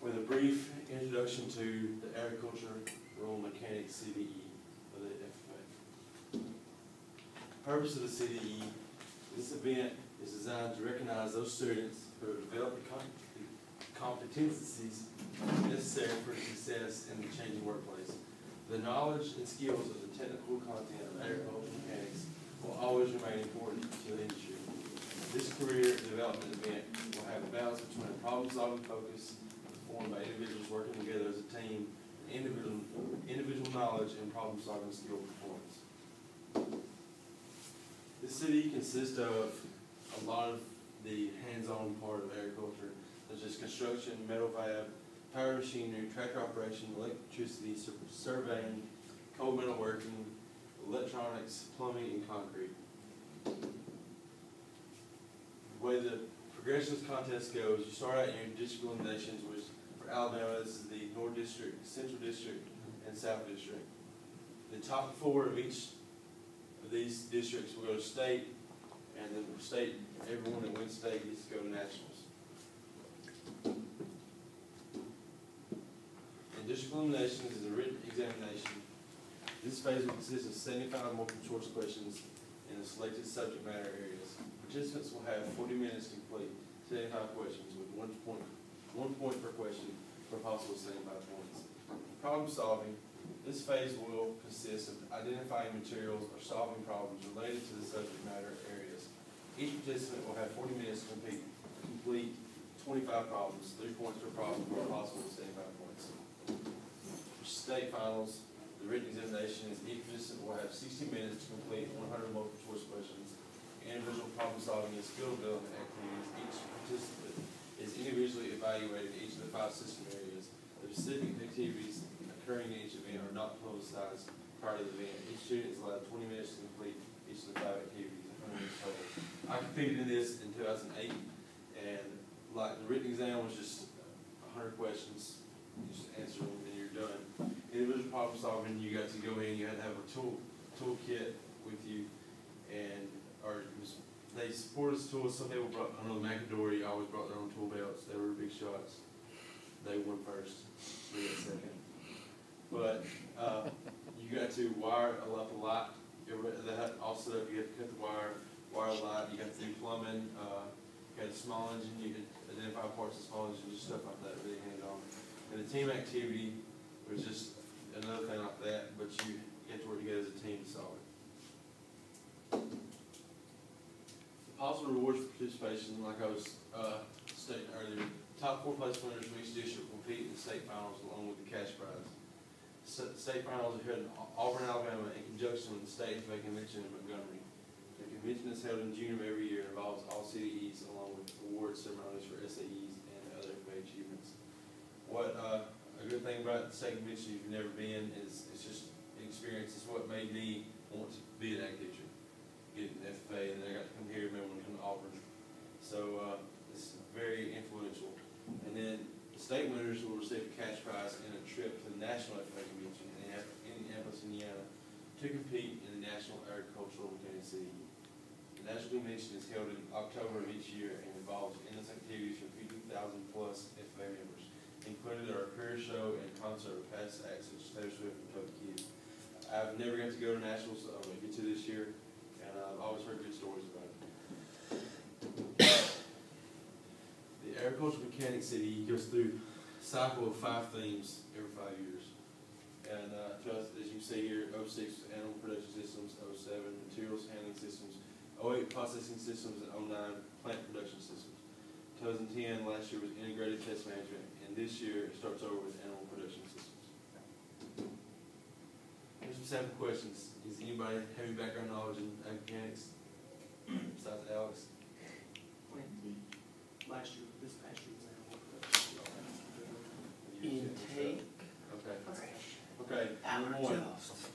with a brief introduction to the Agriculture Rural Mechanics CDE, or the FFA. The purpose of the CDE, this event is designed to recognize those students who have developed the competencies necessary for success in the changing workplace. The knowledge and skills of the technical content of agricultural mechanics will always remain important to the industry. This career development event will have a balance between a problem-solving focus formed by individuals working together as a team, and individual knowledge and problem-solving skill performance. This CDE consists of a lot of the hands-on part of agriculture, such as construction, metal fab, power machinery, tractor operation, electricity, surveying, cold metal working, electronics, plumbing, and concrete. The way the progressions contest goes, you start out in your district eliminations, which for Alabama, this is the North District, Central District, and South District. The top 4 of each of these districts will go to state, and then the state, everyone that wins state gets to go to nationals. And district eliminations is a written examination. This phase will consist of 75 multiple choice questions in the selected subject matter areas. Participants will have 40 minutes to complete 75 questions with one point per question for a possible 75 points. Problem solving. This phase will consist of identifying materials or solving problems related to the subject matter areas. Each participant will have 40 minutes to complete 25 problems, 3 points per problem for a possible 75 points. For state finals, the written examination is each participant will have 60 minutes to complete 100 multiple choice questions. Individual problem solving and skill development activities. Each participant is individually evaluated in each of the 5 system areas. The specific activities occurring in each event are not publicized prior to the event. Each student is allowed 20 minutes to complete each of the 5 activities. I competed in this in 2008, and like the written exam was just 100 questions. You just answer them and you're done. Individual problem solving, you got to go in. You had to have a toolkit with you, and they supported us tools. Some people brought, I know Macadori always brought their own tool belts. They were big shots. They won first, we got second. But you got to wire a lot. They had also, you had to cut the wire a lot. You got to do plumbing. You had a small engine. You could identify parts of small engine, just stuff like that, really hands-on. And the team activity was just another thing like that, but you had to work together as a team to solve it. Possible rewards for participation, like I was stating earlier, top 4 place winners from each district will compete in the state finals along with the cash prize. State finals are held in Auburn, Alabama in conjunction with the State FFA Convention in Montgomery. The convention is held in June of every year and involves all CDEs along with award ceremonies for SAEs and other FFA achievements. What a good thing about the state convention, if you've never been, is it's just an experience. It's what made me want to be an ag teacher. Get an FFA, and then I got to come here, maybe when I come to Auburn. So it's very influential. And then the state winners will receive a cash prize and a trip to the National FFA Convention in Indianapolis, Indiana, to compete in the National Agricultural Mechanics CDE. The National Convention is held in October of each year and involves endless activities from 50,000 plus FFA members. Included are a career show and concert with past acts such as Taylor Swift and Toby Keith. I've never got to go to Nationals, so I'm going to get to this year. And I've always heard good stories about it. The Agricultural Mechanics CDE goes through a cycle of 5 themes every 5 years. And as you can see here, 06 animal production systems, 07 materials handling systems, 08 processing systems, and 09 plant production systems. 2010 last year was integrated test management, and this year it starts over with animal production systems. Here's some sample questions. Does anybody have any background knowledge in ag mechanics besides Alex? Last year, this past year was animal production. Intake. Okay. Number 1.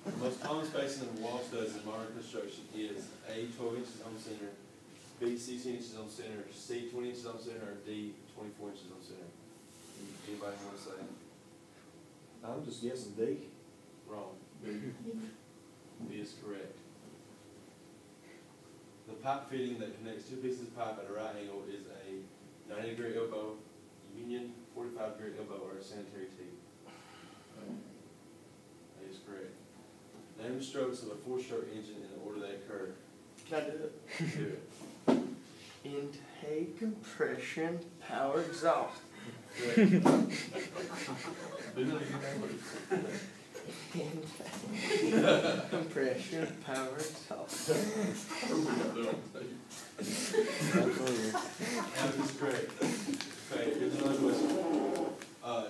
The most common spacing of wall studs in modern construction is A, 12 inches on center, B, 16 inches on center, C, 20 inches on center, or D, 24 inches on center. Anybody want to say? I'm just guessing D. Wrong. B is correct. The pipe fitting that connects 2 pieces of pipe at a right angle is a 90-degree elbow, union, 45-degree elbow, or sanitary tape. That is correct. Name the strokes of a four-stroke engine in the order they occur. Can I do it? Do it. Intake, compression, power, exhaust. Correct. Intake, compression, power, exhaust. That is correct. Okay, here's another question.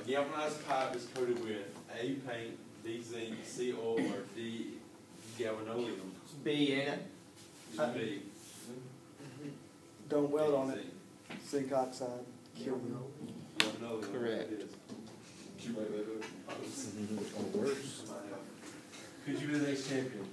Galvanized pipe is coated with A, paint, B, zinc, C, oil, or D, galvanolium. B in it. It's B. Don't weld on it. Zinc. Zinc oxide. Kill me. Galvanolium. Correct. It is. Or worse. Could you be the next champion?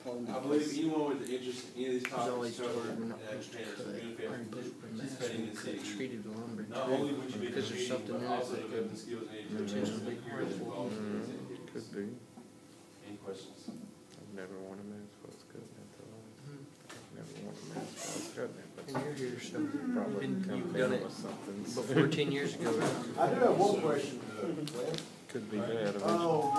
I believe anyone with the interest in any of these There's always topics word we're not and supposed to chance cut. to benefit Or from put participating in cut CDE. treated lumber. Not only would you be Because there's competing, something but in it also that develop could the skills needed to potentially make be career harmful. involved in these activities. Could be. Any questions? I've never worn a mask while I was cutting it, though. Mhm. I've never worn a mask while I was cutting it, but And you're here, so probably you've come done down it with something. before 10 years ago. I do have one question. Could be bad. Oh,